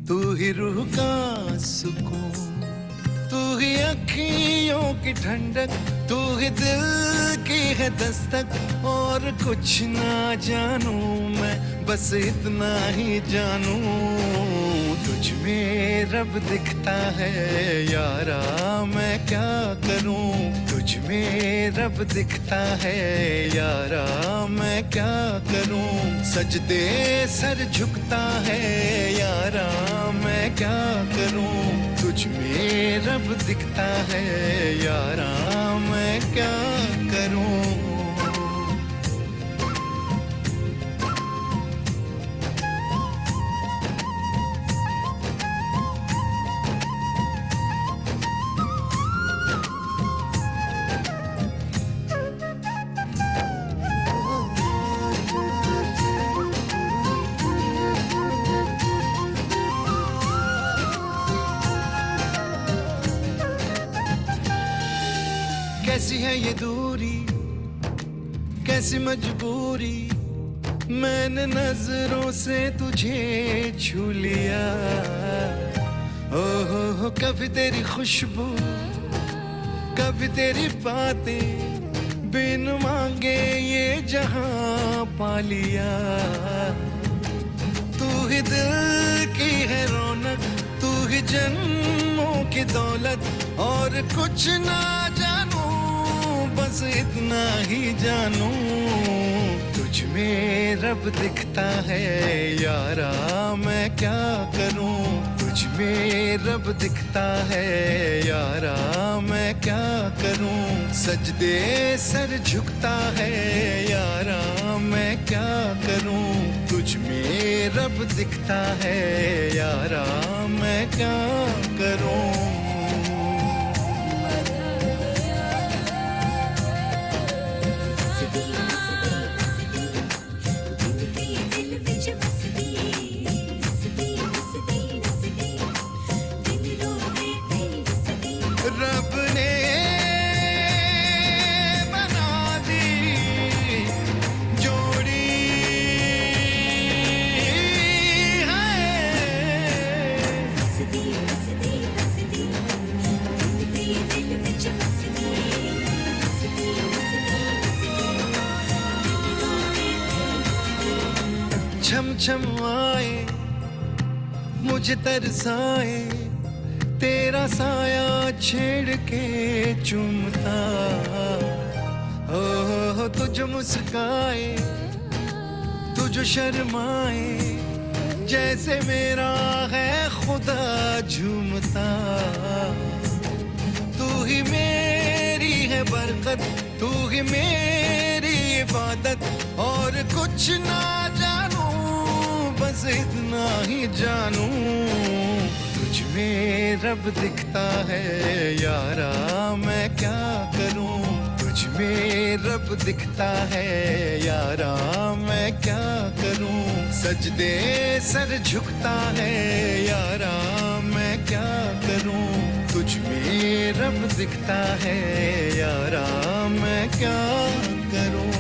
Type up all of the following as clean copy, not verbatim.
तू ही रूह का सुकून, तू ही अखियों की ठंडक, तू ही दिल की है दस्तक। और कुछ ना जानूं मैं, बस इतना ही जानूं, तुझ में रब दिखता है यारा, मैं क्या करूं। तुझ में रब दिखता है यारा, मैं क्या करूं। सजदे सर झुकता है यारा, मैं क्या करूं। तुझ में रब दिखता है यारा, मैं क्या करूं। कैसी है ये दूरी, कैसी मजबूरी, मैंने नजरों से तुझे छू लिया। ओ हो, कभी तेरी खुशबू, कभी तेरी बातें, बिन मांगे ये जहां पा लिया। तू ही दिल की है रौनक, तू ही जन्मों की दौलत। और कुछ ना जानूं, बस इतना ही जानूं, तुझ में रब दिखता है यारा, मैं क्या करूं। तुझ में रब दिखता है यारा, मैं क्या करूं। सजदे सर झुकता है यारा, मैं क्या करूं। तुझ में रब दिखता है यारा, मैं क्या करूं। रब ने बना दी जोड़ी है। छम छम आए मुझे तरसाए, तेरा साया छेड़ के चूमता। हो तुझ मुस्काए, तुझ शर्माए, जैसे मेरा है खुदा झूमता। तू ही मेरी है बरकत, तू ही मेरी इबादत। और कुछ ना जानूं, बस इतना ही जानूं, तुझ में रब दिखता है यारा, मैं क्या करूं। तुझ में रब दिखता है यारा, मैं क्या करूं। सजदे सर झुकता है यारा, मैं क्या करूं। तुझ में रब दिखता है यारा, मैं क्या करूं।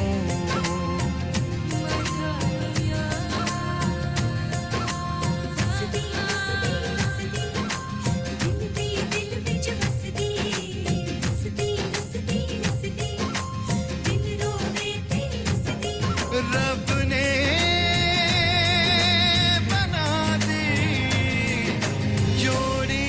रब ने बना दी जोड़ी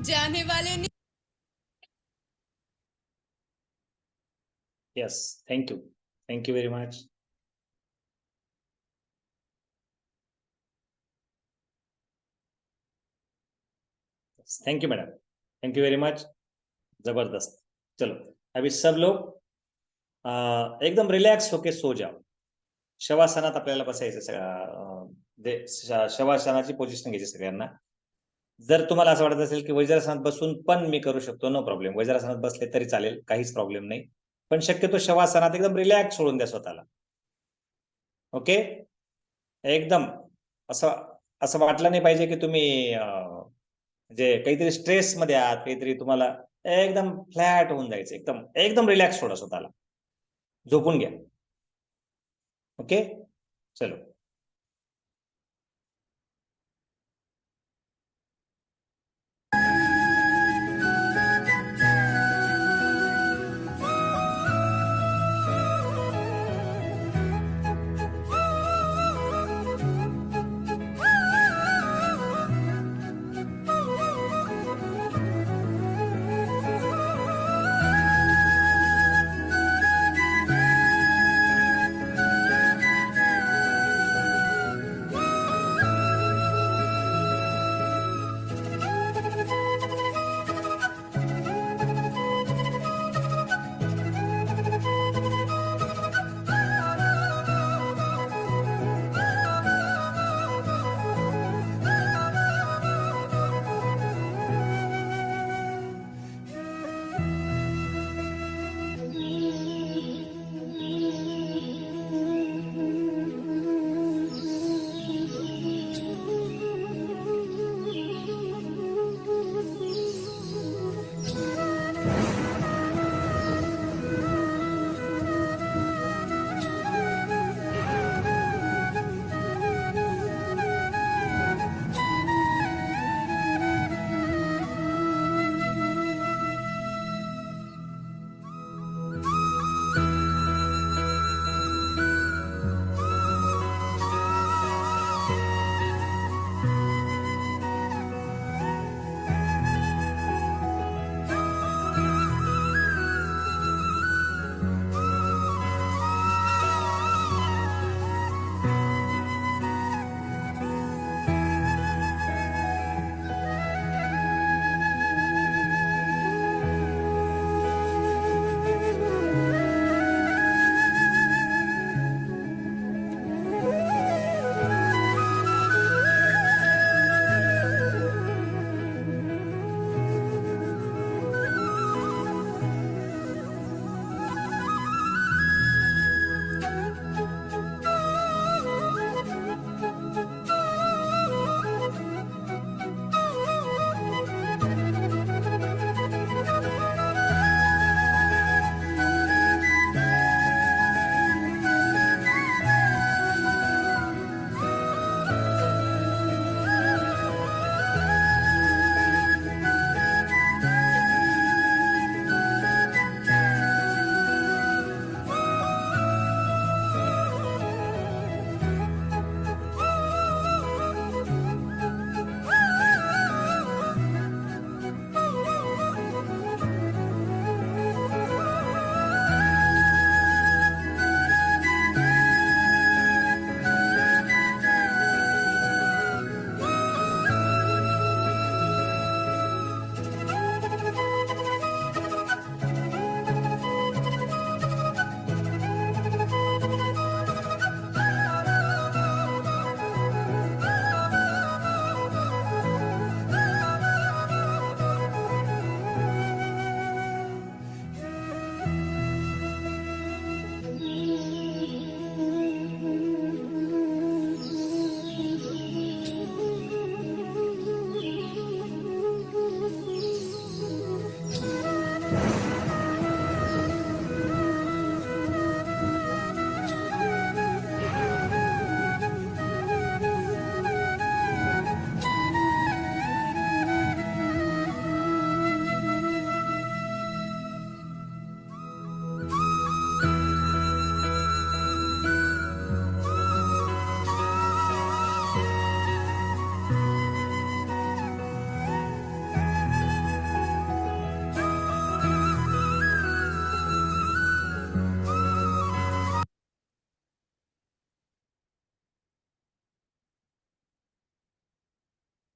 जाने वाले ने। Yes, thank you. Thank you very much. Thank you madam, thank you very much. जबरदस्त। चलो अभी सब लोग एकदम रिलॅक्स होके सो जाओ. शवासनात आपल्याला बसायचं. शवासनाची पोझिशन घ्यायची सगळ्यांना. जर तुम्हाला असं वाटत असेल की वज्रासनात बसून पण मी करू शकतो, नो प्रॉब्लेम. वज्रासनात बसले तरी चालेल, काहीच प्रॉब्लेम नाही. पण शक्यतो शवासनात एकदम रिलॅक्स सोडून द्या स्वतःला. ओके, एकदम असं वाटलं नाही पाहिजे की तुम्ही म्हणजे काहीतरी स्ट्रेस मध्ये आहात, काहीतरी तुम्हाला एकदम फ्लॅट होऊन जायचं, एकदम एकदम रिलॅक्स सोडा स्वतःला, झोपून घ्या. ओके, चलो.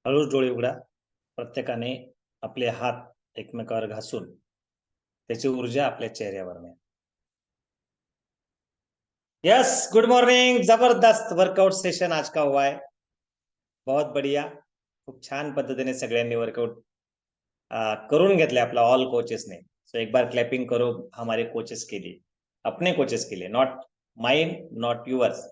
हळूच डोळे उघडा. प्रत्येकाने आपले हात एकमेकावर घासून त्याची ऊर्जा आपल्या चेहऱ्यावर न्या. Yes, good morning. जबरदस्त वर्कआउट सेशन आज का हुआ है. बहुत बढ़िया. खूप छान पद्धतीने सगळ्यांनी वर्कआउट करून घेतले आपला ऑल कोचेसने. सो एक बार क्लैपिंग करो हमारे कोचेस के लिए, अपने कोचेस के लिए, नॉट माइंड, नॉट यूवर्स.